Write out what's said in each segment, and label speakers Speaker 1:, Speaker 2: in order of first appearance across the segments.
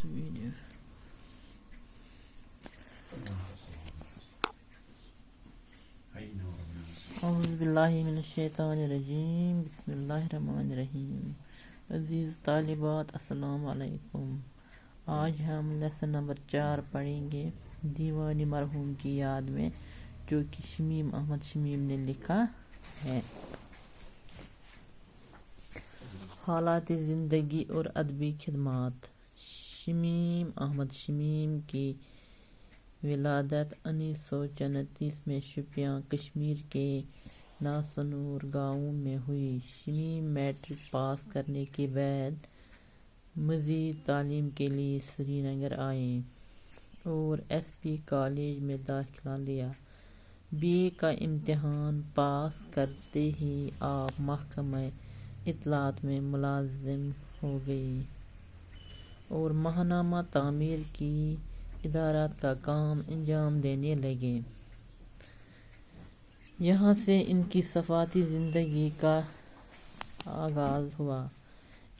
Speaker 1: Video اعوذ باللہ من الشیطان الرجیم، بسم اللہ الرحمن الرحیم۔ عزیز طالبات، السلام علیکم۔ آج ہم لیسن نمبر 4 پڑھیں گے، دیوان مرحوم کی یاد میں، جو کہ شمیم احمد شمیم نے لکھا ہے۔ حالات زندگی اور ادبی خدمات۔ شمیم احمد شمیم کی ولادت 1934 میں شوپیاں، کشمیر کے ناسنور گاؤں میں ہوئی۔ شمیم میٹرک پاس کرنے کے بعد مزید تعلیم کے لیے سری نگر آئے اور ایس پی کالج میں داخلہ لیا۔ بی اے کا امتحان پاس کرتے ہی آپ محکمہ اطلاعات میں ملازم ہو گئی اور ماہنامہ تعمیر کی ادارات کا کام انجام دینے لگے۔ یہاں سے ان کی صحافتی زندگی کا آغاز ہوا۔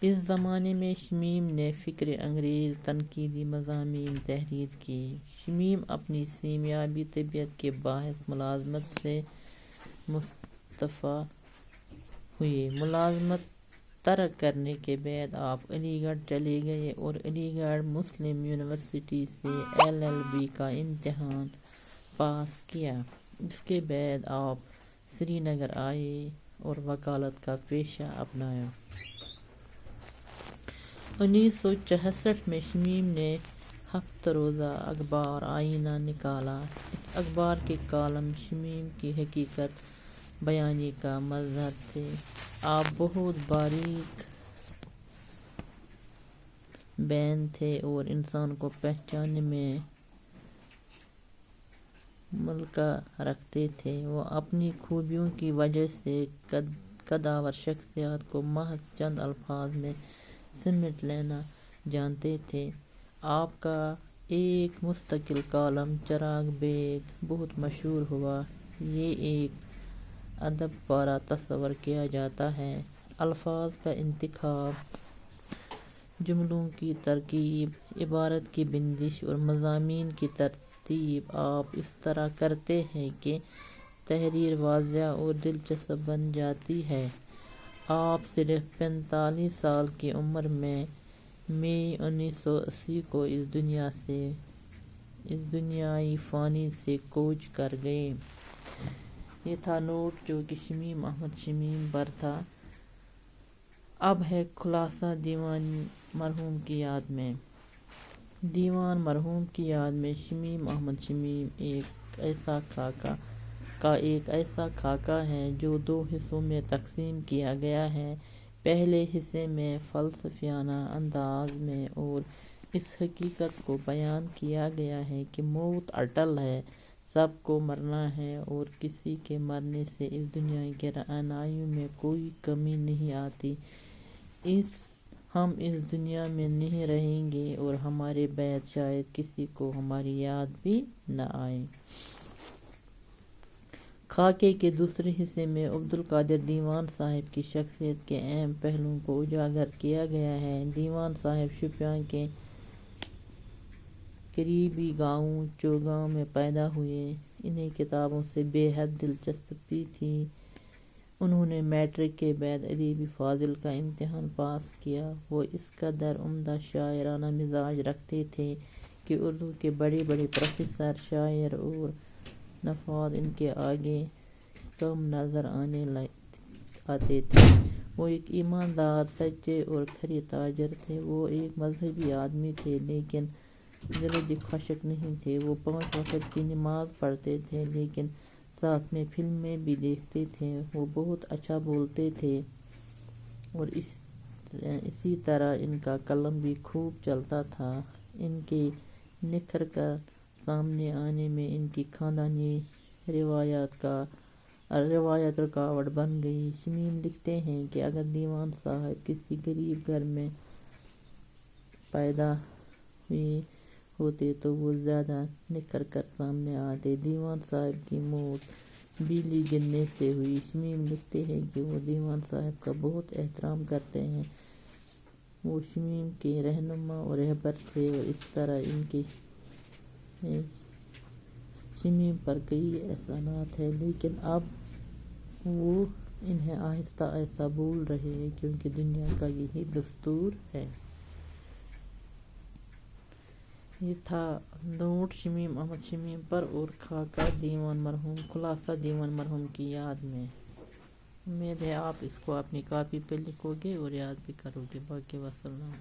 Speaker 1: اس زمانے میں شمیم نے فکر انگیز تنقیدی مضامین تحریر کیے۔ شمیم اپنی سیمابی طبیعت کے باعث ملازمت سے مستعفی ہوئے۔ ملازمت ترک کرنے کے بعد آپ علی گڑھ چلے گئے اور علی گڑھ مسلم یونیورسٹی سے LLB کا امتحان پاس کیا۔ اس کے بعد آپ سری نگر آئے اور وکالت کا پیشہ اپنایا۔ 1966 میں شمیم نے ہفتہ روزہ اخبار آئینہ نکالا۔ اس اخبار کے کالم شمیم کی حقیقت بیانی کا مظہر تھے۔ آپ بہت باریک بین تھے اور انسان کو پہچاننے میں ملکہ رکھتے تھے۔ وہ اپنی خوبیوں کی وجہ سے قداور شخصیات کو محض چند الفاظ میں سمیٹ لینا جانتے تھے۔ آپ کا ایک مستقل کالم چراغ بیگ بہت مشہور ہوا۔ یہ ایک ادب پارہ تصور کیا جاتا ہے۔ الفاظ کا انتخاب، جملوں کی ترکیب، عبارت کی بندش اور مضامین کی ترتیب آپ اس طرح کرتے ہیں کہ تحریر واضح اور دلچسپ بن جاتی ہے۔ آپ صرف 45 سال کی عمر میں مئی 1980 کو اس دنیائی فانی سے کوچ کر گئے۔ یہ تھا نوٹ جو کہ شمیم احمد شمیم پر تھا۔ اب ہے خلاصہ دیوان مرحوم کی یاد میں۔ دیوان مرحوم کی یاد میں شمیم احمد شمیم ایک ایسا خاکہ ہے جو 2 حصوں میں تقسیم کیا گیا ہے۔ پہلے حصے میں فلسفیانہ انداز میں اور اس حقیقت کو بیان کیا گیا ہے کہ موت اٹل ہے، سب کو مرنا ہے اور کسی کے مرنے سے اس دنیا کے رعنائیوں میں کوئی کمی نہیں آتی۔ ہم اس دنیا میں نہیں رہیں گے اور ہمارے بعد شاید کسی کو ہماری یاد بھی نہ آئے۔ خاکے کے دوسرے حصے میں عبدالقادر دیوان صاحب کی شخصیت کے اہم پہلوؤں کو اجاگر کیا گیا ہے۔ دیوان صاحب شوپیاں کے قریبی گاؤں چوگاؤں میں پیدا ہوئے۔ انہیں کتابوں سے بے حد دلچسپی تھی۔ انہوں نے میٹرک کے بعد ادیب فاضل کا امتحان پاس کیا۔ وہ اس قدر عمدہ شاعرانہ مزاج رکھتے تھے کہ اردو کے بڑے بڑے پروفیسر، شاعر اور نفاذ ان کے آگے کم نظر آتے تھے۔ وہ ایک ایماندار، سچے اور کھرے تاجر تھے۔ وہ ایک مذہبی آدمی تھے لیکن دلِ خشک نہیں تھے۔ وہ 5 وقت کی نماز پڑھتے تھے لیکن ساتھ میں فلمیں بھی دیکھتے تھے۔ وہ بہت اچھا بولتے تھے اور اسی طرح ان کا قلم بھی خوب چلتا تھا۔ ان کے نکھر کر سامنے آنے میں ان کی خاندانی روایت رکاوٹ بن گئی۔ شمیم لکھتے ہیں کہ اگر دیوان صاحب کسی غریب گھر میں پیدا ہوئے ہوتے تو وہ زیادہ نکھر کر سامنے آتے۔ دیوان صاحب کی موت بجلی گرنے سے ہوئی۔ شمیم لکھتے ہیں کہ وہ دیوان صاحب کا بہت احترام کرتے ہیں۔ وہ شمیم کے رہنما اور رہبر تھے، اور اس طرح ان کے شمیم پر کئی احسانات ہیں، لیکن اب وہ انہیں آہستہ آہستہ بھول رہے ہیں، کیونکہ دنیا کا یہی دستور ہے۔ یہ تھا نوٹ شمیم احمد شمیم پر اور خاکہ خلاصہ دیوان مرحوم کی یاد میں۔ امید ہے آپ اس کو اپنی کاپی پہ لکھو گے اور یاد بھی کرو گے۔ باقی وسلام۔